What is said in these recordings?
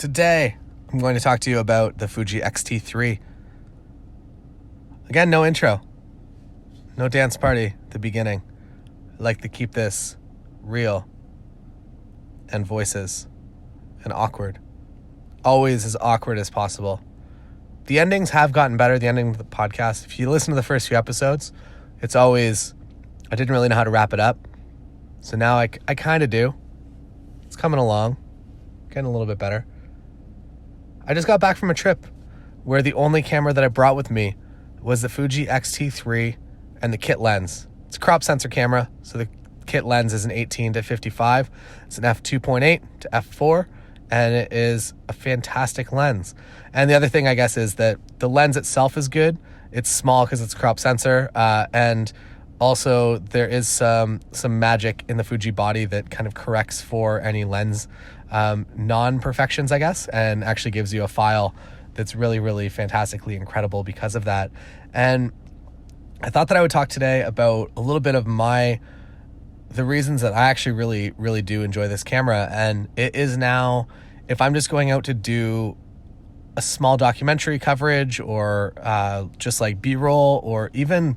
Today, I'm going to talk to you about the Fuji X-T3. Again, no intro. No dance party at the beginning. I like to keep this real and voices and awkward. Always as awkward as possible. The endings have gotten better, the ending of the podcast. If you listen to the first few episodes, it's always, I didn't really know how to wrap it up. So now I kind of do. It's coming along. Getting a little bit better. I just got back from a trip where the only camera that I brought with me was the Fuji X-T3 and the kit lens. It's a crop sensor camera, so the kit lens is an 18 to 55. It's an f2.8 to f4, and it is a fantastic lens. And the other thing, I guess, is that the lens itself is good. It's small because it's a crop sensor, and also there is some magic in the Fuji body that kind of corrects for any lens non-perfections, I guess, and actually gives you a file that's really, really fantastically incredible because of that. And I thought that I would talk today about a little bit of the reasons that I actually really, really do enjoy this camera. And it is now, if I'm just going out to do a small documentary coverage or just like B-roll, or even,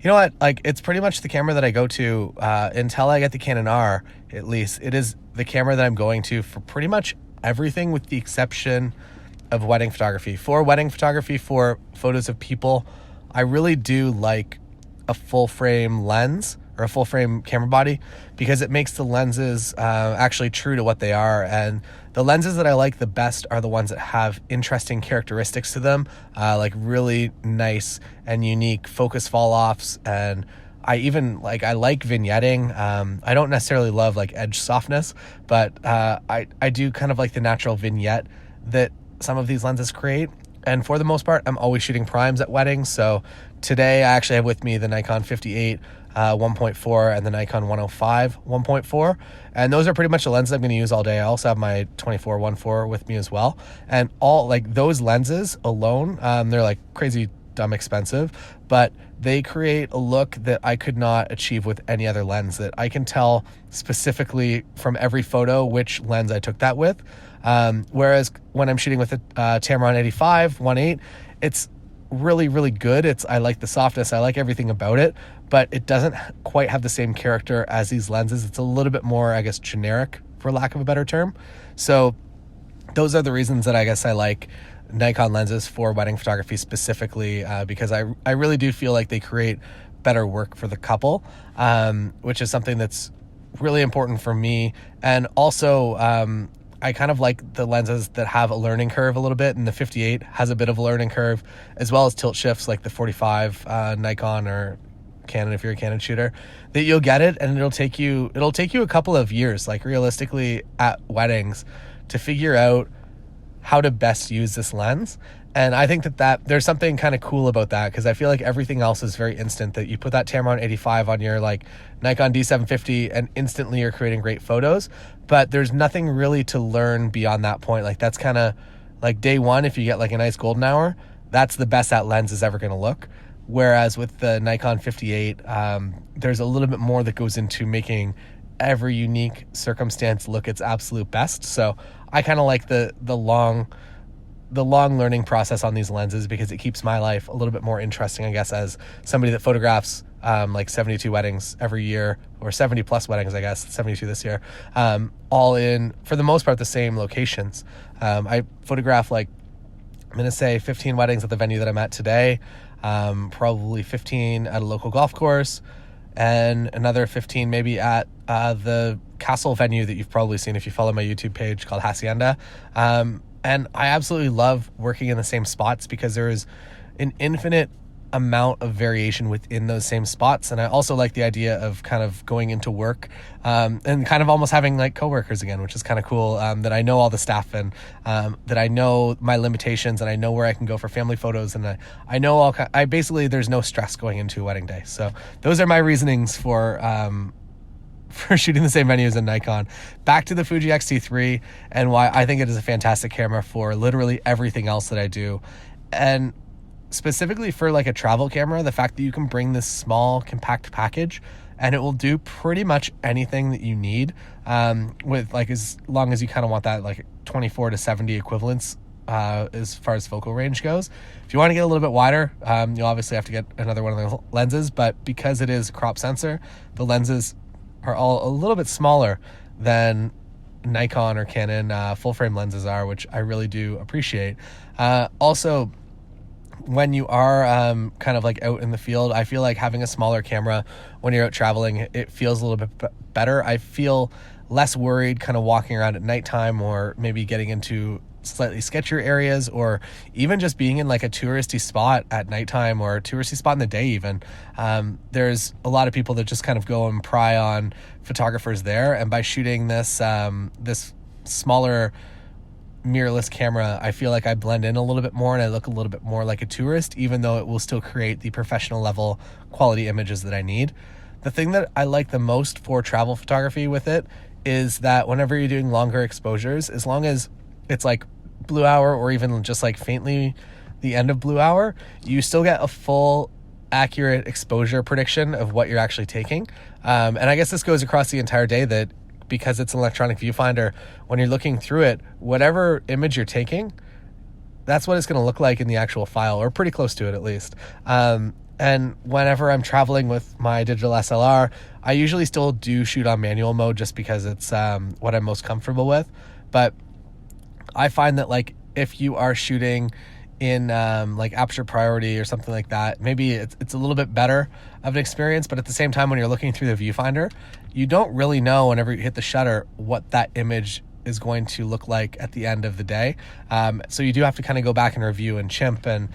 you know what, like it's pretty much the camera that I go to until I get the Canon R, at least. It is the camera that I'm going to for pretty much everything with the exception of wedding photography. For wedding photography, for photos of people, I really do like a full frame lens or a full frame camera body because it makes the lenses actually true to what they are. And the lenses that I like the best are the ones that have interesting characteristics to them, like really nice and unique focus fall offs. And I like vignetting. I don't necessarily love like edge softness, but I do kind of like the natural vignette that some of these lenses create. And for the most part, I'm always shooting primes at weddings. So today I actually have with me the Nikon 58 1.4 and the Nikon 105 1.4. And those are pretty much the lenses I'm going to use all day. I also have my 24 1.4 with me as well. And all like those lenses alone, they're like crazy dumb expensive, but they create a look that I could not achieve with any other lens, that I can tell specifically from every photo which lens I took that with. Whereas when I'm shooting with a Tamron 85 1.8, it's really, really good. I like the softness. I like everything about it, but it doesn't quite have the same character as these lenses. It's a little bit more, I guess, generic, for lack of a better term. So those are the reasons that I guess I like Nikon lenses for wedding photography specifically, because I really do feel like they create better work for the couple, which is something that's really important for me. And also, I kind of like the lenses that have a learning curve a little bit, and the 58 has a bit of a learning curve, as well as tilt shifts like the 45 Nikon or Canon, if you're a Canon shooter, that you'll get it and it'll take you a couple of years, like realistically at weddings, to figure out how to best use this lens. And I think that there's something kind of cool about that, because I feel like everything else is very instant, that you put that Tamron 85 on your like Nikon D750 and instantly you're creating great photos, but there's nothing really to learn beyond that point. Like that's kind of like day one. If you get like a nice golden hour, that's the best that lens is ever going to look. Whereas with the Nikon 58, there's a little bit more that goes into making every unique circumstance look its absolute best. So I kind of like the long learning process on these lenses, because it keeps my life a little bit more interesting, I guess, as somebody that photographs like 72 weddings every year, or 70 plus weddings, I guess, 72 this year, all in, for the most part, the same locations. I photograph like, I'm going to say 15 weddings at the venue that I'm at today, probably 15 at a local golf course, and another 15 maybe at the castle venue that you've probably seen if you follow my YouTube page, called Hacienda. And I absolutely love working in the same spots, because there is an infinite amount of variation within those same spots. And I also like the idea of kind of going into work and kind of almost having like coworkers again, which is kind of cool, that I know all the staff, and that I know my limitations, and I know where I can go for family photos, and I know I basically, there's no stress going into a wedding day. So those are my reasonings for shooting the same venues in Nikon. Back to the Fuji X-T3 and why I think it is a fantastic camera for literally everything else that I do. And specifically for like a travel camera, the fact that you can bring this small compact package and it will do pretty much anything that you need, with like as long as you kind of want that like 24 to 70 equivalence as far as focal range goes. If you want to get a little bit wider, you'll obviously have to get another one of the lenses, but because it is a crop sensor, the lenses are all a little bit smaller than Nikon or Canon full frame lenses are, which I really do appreciate. Also, when you are kind of like out in the field, I feel like having a smaller camera when you're out traveling, it feels a little bit better. I feel less worried kind of walking around at nighttime, or maybe getting into slightly sketchier areas, or even just being in like a touristy spot at nighttime, or a touristy spot in the day even. There's a lot of people that just kind of go and pry on photographers there, and by shooting this this smaller mirrorless camera, I feel like I blend in a little bit more and I look a little bit more like a tourist, even though it will still create the professional level quality images that I need. The thing that I like the most for travel photography with it is that whenever you're doing longer exposures, as long as it's like blue hour or even just like faintly the end of blue hour, you still get a full accurate exposure prediction of what you're actually taking. And I guess this goes across the entire day, that because it's an electronic viewfinder, when you're looking through it, whatever image you're taking, that's what it's going to look like in the actual file, or pretty close to it at least. And whenever I'm traveling with my digital SLR, I usually still do shoot on manual mode just because it's what I'm most comfortable with. But I find that like if you are shooting in like aperture priority or something like that, maybe it's a little bit better of an experience. But at the same time, when you're looking through the viewfinder, you don't really know whenever you hit the shutter what that image is going to look like at the end of the day. So you do have to kind of go back and review and chimp and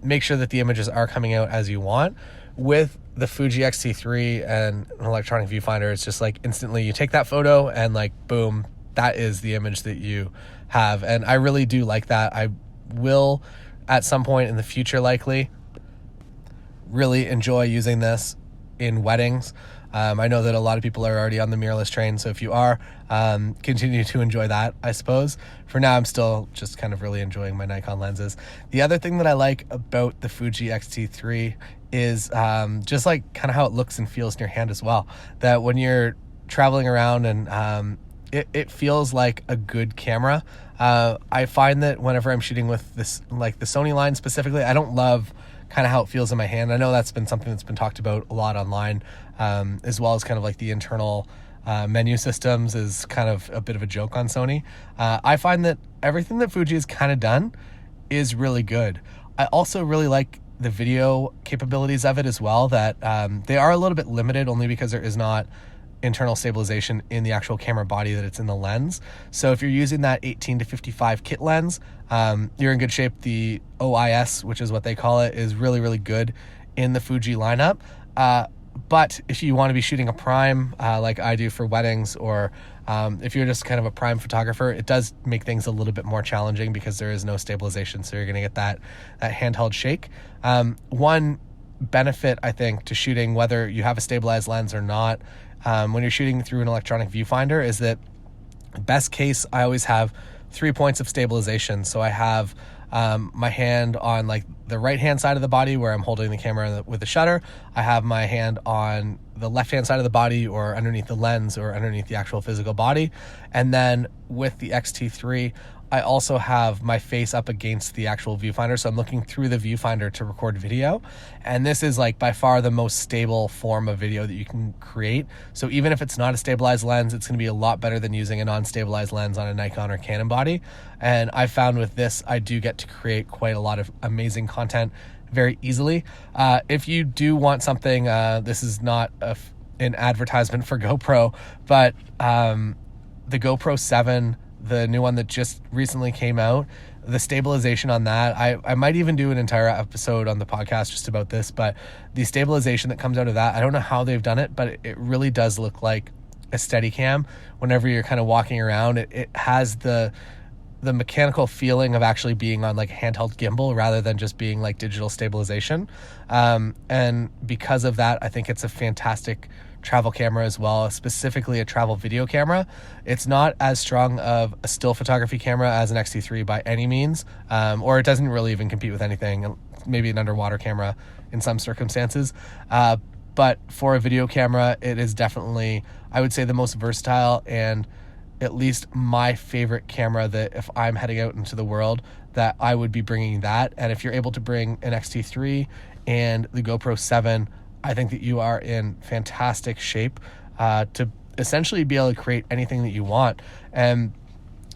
make sure that the images are coming out as you want. With the Fuji X-T3 and an electronic viewfinder, it's just like instantly you take that photo and like boom, that is the image that you have. And I really do like that. I will at some point in the future likely really enjoy using this in weddings. I know that a lot of people are already on the mirrorless train, so if you are, continue to enjoy that, I suppose. For now, I'm still just kind of really enjoying my Nikon lenses. The other thing that I like about the Fuji X-T3 is just like kind of how it looks and feels in your hand as well. That when you're traveling around and it feels like a good camera. I find that whenever I'm shooting with this, like the Sony line specifically, I don't love kind of how it feels in my hand. I know that's been something that's been talked about a lot online, as well as kind of like the internal menu systems is kind of a bit of a joke on Sony. I find that everything that Fuji has kind of done is really good. I also really like the video capabilities of it as well, that they are a little bit limited only because there is not internal stabilization in the actual camera body that it's in the lens. So if you're using that 18 to 55 kit lens, you're in good shape. The OIS, which is what they call it, is really, really good in the Fuji lineup. But if you want to be shooting a prime like I do for weddings, or if you're just kind of a prime photographer, it does make things a little bit more challenging because there is no stabilization. So you're going to get that handheld shake. One benefit, I think, to shooting, whether you have a stabilized lens or not, when you're shooting through an electronic viewfinder, is that best case, I always have 3 points of stabilization. So I have my hand on like the right hand side of the body where I'm holding the camera with the shutter. I have my hand on the left hand side of the body, or underneath the lens, or underneath the actual physical body. And then with the X-T3, I also have my face up against the actual viewfinder, so I'm looking through the viewfinder to record video. And this is like by far the most stable form of video that you can create. So even if it's not a stabilized lens, it's going to be a lot better than using a non-stabilized lens on a Nikon or Canon body. And I found with this, I do get to create quite a lot of amazing content very easily. If you do want something, this is not an advertisement for GoPro, but the GoPro 7, the new one that just recently came out, the stabilization on that, I might even do an entire episode on the podcast just about this, but the stabilization that comes out of that, I don't know how they've done it, but it really does look like a Steadicam. Whenever you're kind of walking around, it has the mechanical feeling of actually being on like a handheld gimbal rather than just being like digital stabilization. And because of that, I think it's a fantastic travel camera as well, specifically a travel video camera. It's not as strong of a still photography camera as an X-T3 by any means, or it doesn't really even compete with anything, maybe an underwater camera in some circumstances. But for a video camera, it is definitely, I would say, the most versatile and at least my favorite camera that if I'm heading out into the world, that I would be bringing that. And if you're able to bring an X-T3 and the GoPro 7, I think that you are in fantastic shape to essentially be able to create anything that you want. And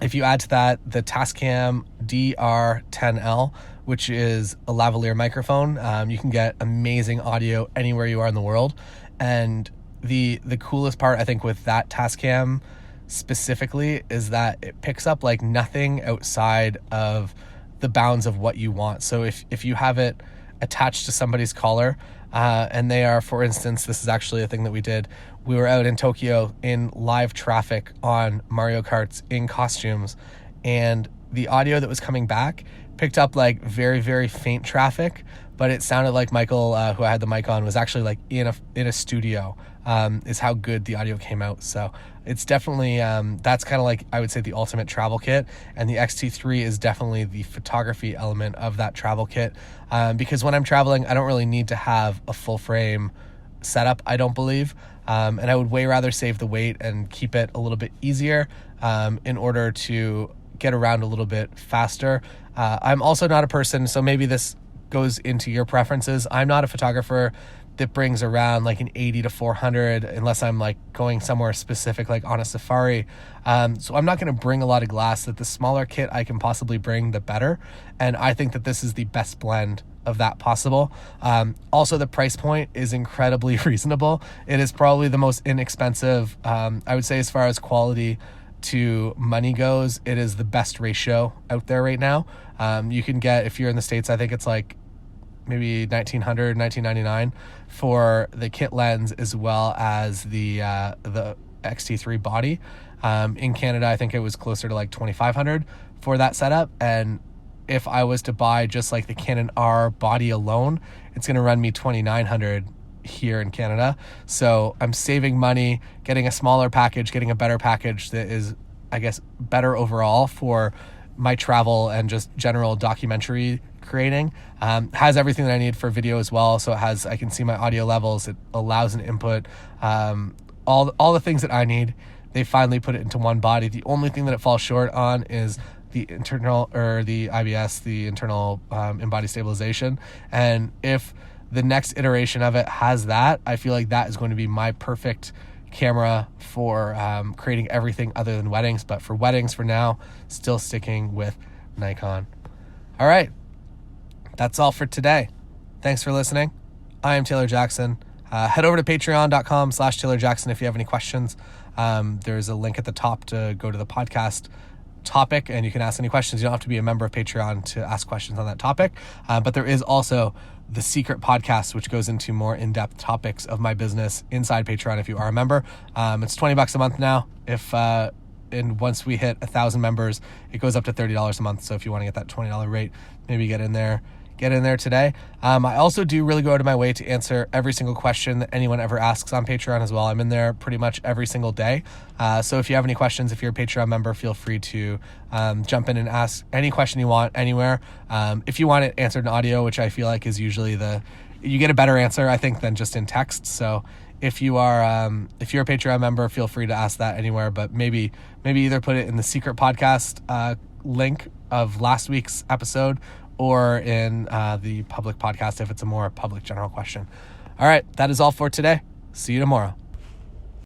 if you add to that the Tascam DR10L, which is a lavalier microphone, you can get amazing audio anywhere you are in the world. And the coolest part, I think, with that Tascam specifically is that it picks up like nothing outside of the bounds of what you want. So if you have it attached to somebody's collar, and they are, for instance, this is actually a thing that we did. We were out in Tokyo in live traffic on Mario Karts in costumes, and the audio that was coming back picked up like very, very faint traffic, but it sounded like Michael, who I had the mic on, was actually like in a studio, is how good the audio came out. So it's definitely, that's kind of like, I would say, the ultimate travel kit. And the X-T3 is definitely the photography element of that travel kit. Because when I'm traveling, I don't really need to have a full frame setup, I don't believe. And I would way rather save the weight and keep it a little bit easier in order to get around a little bit faster. I'm also not a person, so maybe this goes into your preferences. I'm not a photographer that brings around like an 80 to 400 unless I'm like going somewhere specific, like on a safari. So I'm not going to bring a lot of glass. That the smaller kit I can possibly bring, the better. And I think that this is the best blend of that possible. Also, the price point is incredibly reasonable. It is probably the most inexpensive, I would say, as far as quality to money goes. It is the best ratio out there right now. You can get, if you're in the States, I think it's like maybe $1,900, $1,999 for the kit lens as well as the X-T3 body. In Canada, I think it was closer to like $2,500 for that setup. And if I was to buy just like the Canon R body alone, it's going to run me $2,900 here in Canada. So I'm saving money, getting a smaller package, getting a better package that is, I guess, better overall for my travel and just general documentary creating. Has everything that I need for video as well. So it has, I can see my audio levels. It allows an input, all the things that I need. They finally put it into one body. The only thing that it falls short on is the internal, or the IBS, the internal in-body stabilization. And if the next iteration of it has that, I feel like that is going to be my perfect camera for creating everything other than weddings. But for weddings, for now, still sticking with Nikon. All right, that's all for today. Thanks for listening. I am Taylor Jackson. Head over to patreon.com/Taylor Jackson if you have any questions. There's a link at the top to go to the podcast topic, and you can ask any questions. You don't have to be a member of Patreon to ask questions on that topic. But there is also the secret podcast, which goes into more in-depth topics of my business inside Patreon if you are a member. It's $20 a month now. And once we hit 1,000 members, it goes up to $30 a month. So if you want to get that $20 rate, maybe get in there today. I also do really go out of my way to answer every single question that anyone ever asks on Patreon as well. I'm in there pretty much every single day. So if you have any questions, if you're a Patreon member, feel free to jump in and ask any question you want anywhere. If you want it answered in audio, which I feel like is usually you get a better answer, I think, than just in text. So if you're a Patreon member, feel free to ask that anywhere, but maybe either put it in the secret podcast link of last week's episode, or in the public podcast if it's a more public general question. All right, that is all for today. See you tomorrow.